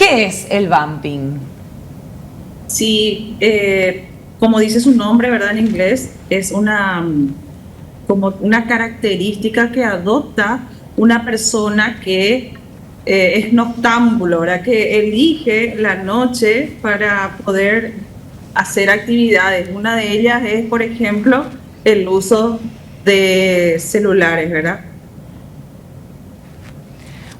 ¿Qué es el vamping? Sí, como dice su nombre, ¿verdad? En inglés, es como una característica que adopta una persona que es noctámbulo, ¿verdad? Que elige la noche para poder hacer actividades. Una de ellas es, por ejemplo, el uso de celulares, ¿verdad?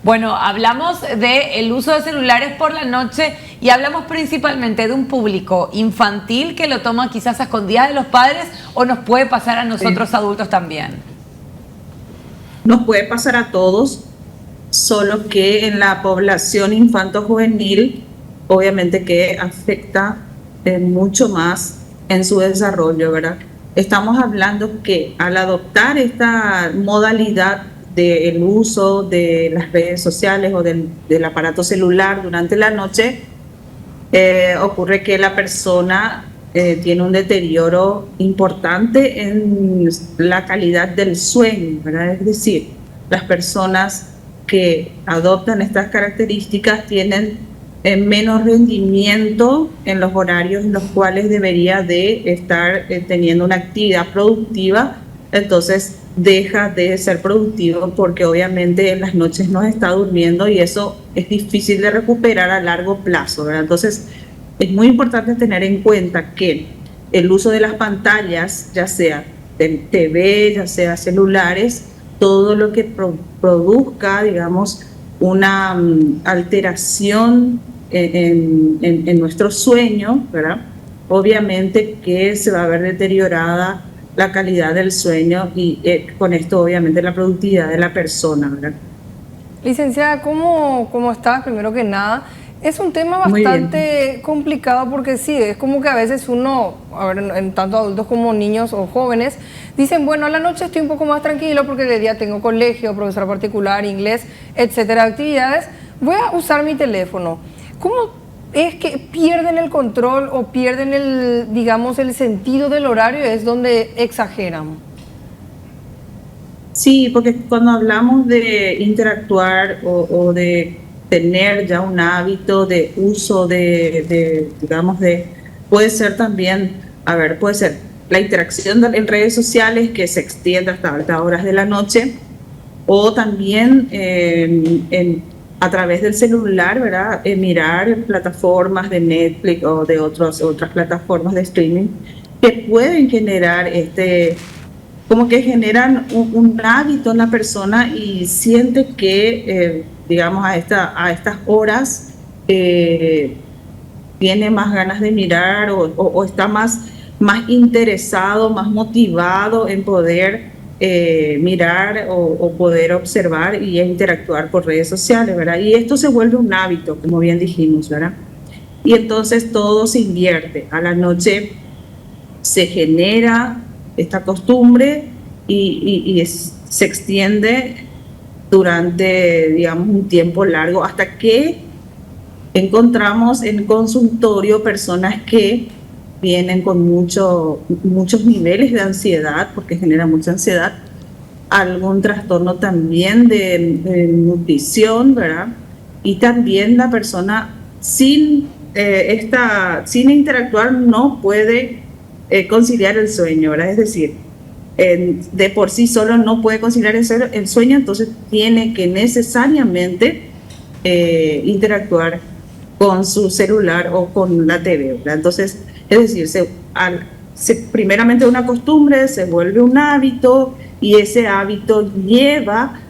Bueno, hablamos del uso de celulares por la noche y hablamos principalmente de un público infantil que lo toma quizás a escondidas de los padres, o nos puede pasar a nosotros adultos también. Nos puede pasar a todos, solo que en la población infanto-juvenil, obviamente que afecta mucho más en su desarrollo, ¿verdad? Estamos hablando que al adoptar esta modalidad del uso de las redes sociales o del aparato celular durante la noche, ocurre que la persona tiene un deterioro importante en la calidad del sueño, ¿verdad? Es decir, las personas que adoptan estas características tienen menos rendimiento en los horarios en los cuales debería de estar teniendo una actividad productiva, entonces deja de ser productivo porque obviamente en las noches no está durmiendo y eso es difícil de recuperar a largo plazo, ¿verdad? Entonces es muy importante tener en cuenta que el uso de las pantallas, ya sea de TV, ya sea celulares, todo lo que produzca, digamos, una alteración en nuestro sueño, ¿verdad? Obviamente que se va a ver deteriorada la calidad del sueño y con esto obviamente la productividad de la persona, ¿verdad? Licenciada, ¿cómo está? Primero que nada, es un tema Muy bien. bastante complicado porque sí, es como que a veces uno, a ver, en tanto adultos como niños o jóvenes, dicen, bueno, a la noche estoy un poco más tranquilo porque de día tengo colegio, profesor particular, inglés, etcétera, actividades, voy a usar mi teléfono. ¿Cómo es que pierden el control o pierden digamos, el sentido del horario? Es donde exageran. Sí, porque cuando hablamos de interactuar o de tener ya un hábito de uso digamos, puede ser también, a ver, puede ser la interacción en redes sociales que se extiende hasta altas horas de la noche, o también a través del celular, ¿verdad? Mirar plataformas de Netflix o de otras plataformas de streaming que pueden generar como que generan un hábito en la persona y siente que, digamos, a estas horas tiene más ganas de mirar o está más interesado, más motivado en poder mirar o poder observar y interactuar por redes sociales, ¿verdad? Y esto se vuelve un hábito, como bien dijimos, ¿verdad? Y entonces todo se invierte. A la noche se genera esta costumbre se extiende durante, digamos, un tiempo largo hasta que encontramos en consultorio personas que vienen con muchos niveles de ansiedad, porque genera mucha ansiedad, algún trastorno también de nutrición, ¿verdad? Y también la persona sin interactuar no puede conciliar el sueño, ¿verdad? Es decir, de por sí solo no puede conciliar el sueño, entonces tiene que necesariamente interactuar con su celular o con la TV, ¿verdad? Entonces, es decir, primeramente una costumbre, se vuelve un hábito y ese hábito lleva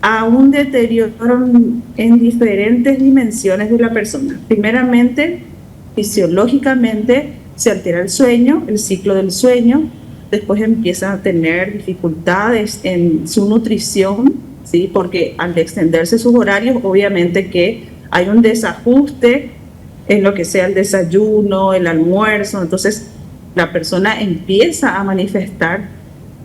a un deterioro en diferentes dimensiones de la persona. Primeramente, fisiológicamente se altera el sueño, el ciclo del sueño, después empiezan a tener dificultades en su nutrición, ¿sí? Porque al extenderse sus horarios, obviamente que hay un desajuste en lo que sea el desayuno, el almuerzo, entonces la persona empieza a manifestar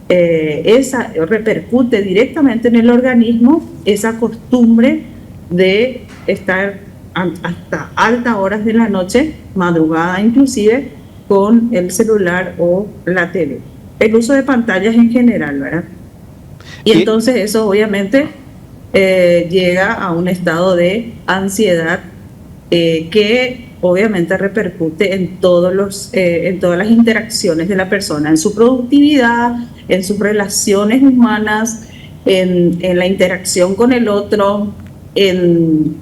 repercute directamente en el organismo esa costumbre de estar hasta altas horas de la noche, madrugada inclusive, con el celular o la tele. El uso de pantallas en general, ¿verdad? Y entonces eso obviamente llega a un estado de ansiedad que obviamente repercute en en todas las interacciones de la persona, en su productividad, en sus relaciones humanas, en la interacción con el otro,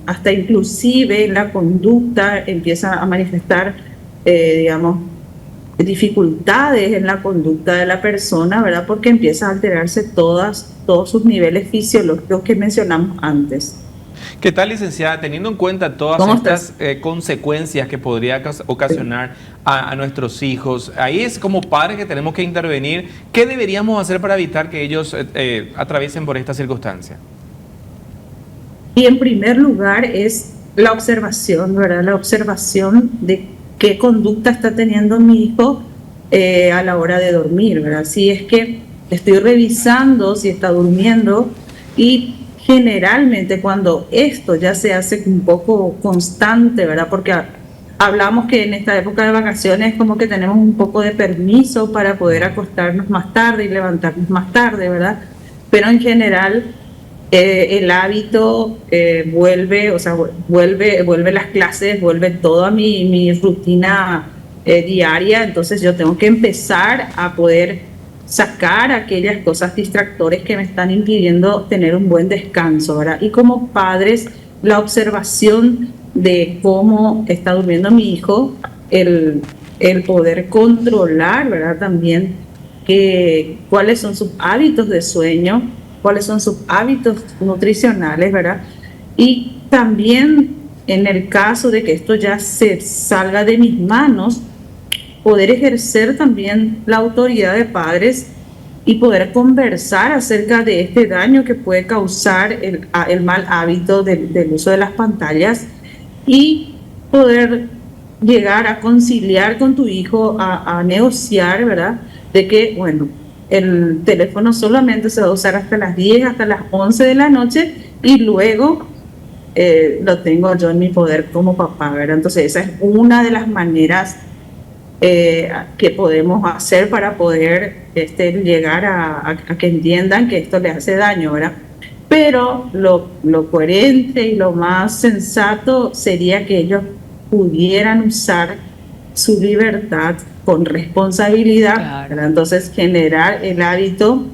hasta inclusive en la conducta, empieza a manifestar, digamos, dificultades en la conducta de la persona, ¿verdad? Porque empieza a alterarse todos sus niveles fisiológicos que mencionamos antes. ¿Qué tal, licenciada? Teniendo en cuenta todas estas consecuencias que podría ocasionar a nuestros hijos, ahí es como padres que tenemos que intervenir. ¿Qué deberíamos hacer para evitar que ellos atraviesen por esta circunstancia? Y en primer lugar es la observación, ¿verdad? La observación de qué conducta está teniendo mi hijo a la hora de dormir, ¿verdad? Si es que estoy revisando si está durmiendo, y generalmente cuando esto ya se hace un poco constante, ¿verdad? Porque hablamos que en esta época de vacaciones como que tenemos un poco de permiso para poder acostarnos más tarde y levantarnos más tarde, ¿verdad? Pero en general el hábito vuelve, o sea, vuelve las clases, vuelve toda mi rutina diaria. Entonces yo tengo que empezar a poder sacar aquellas cosas distractores que me están impidiendo tener un buen descanso, ¿verdad? Y como padres, la observación de cómo está durmiendo mi hijo, el poder controlar, ¿verdad? También cuáles son sus hábitos de sueño, cuáles son sus hábitos nutricionales, ¿verdad? Y también en el caso de que esto ya se salga de mis manos, poder ejercer también la autoridad de padres y poder conversar acerca de este daño que puede causar el mal hábito del uso de las pantallas, y poder llegar a conciliar con tu hijo, a negociar, ¿verdad? De que, bueno, el teléfono solamente se va a usar hasta las 10, hasta las 11 de la noche, y luego lo tengo yo en mi poder como papá, ¿verdad? Entonces esa es una de las maneras que podemos hacer para poder llegar a que entiendan que esto les hace daño, ¿verdad? Pero lo coherente y lo más sensato sería que ellos pudieran usar su libertad con responsabilidad, ¿verdad? Entonces generar el hábito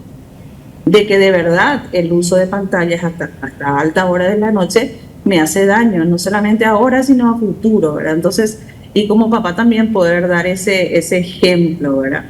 de que de verdad el uso de pantallas hasta alta hora de la noche me hace daño, no solamente ahora sino a futuro, ¿verdad? Entonces, y como papá también poder dar ese ejemplo, ¿verdad?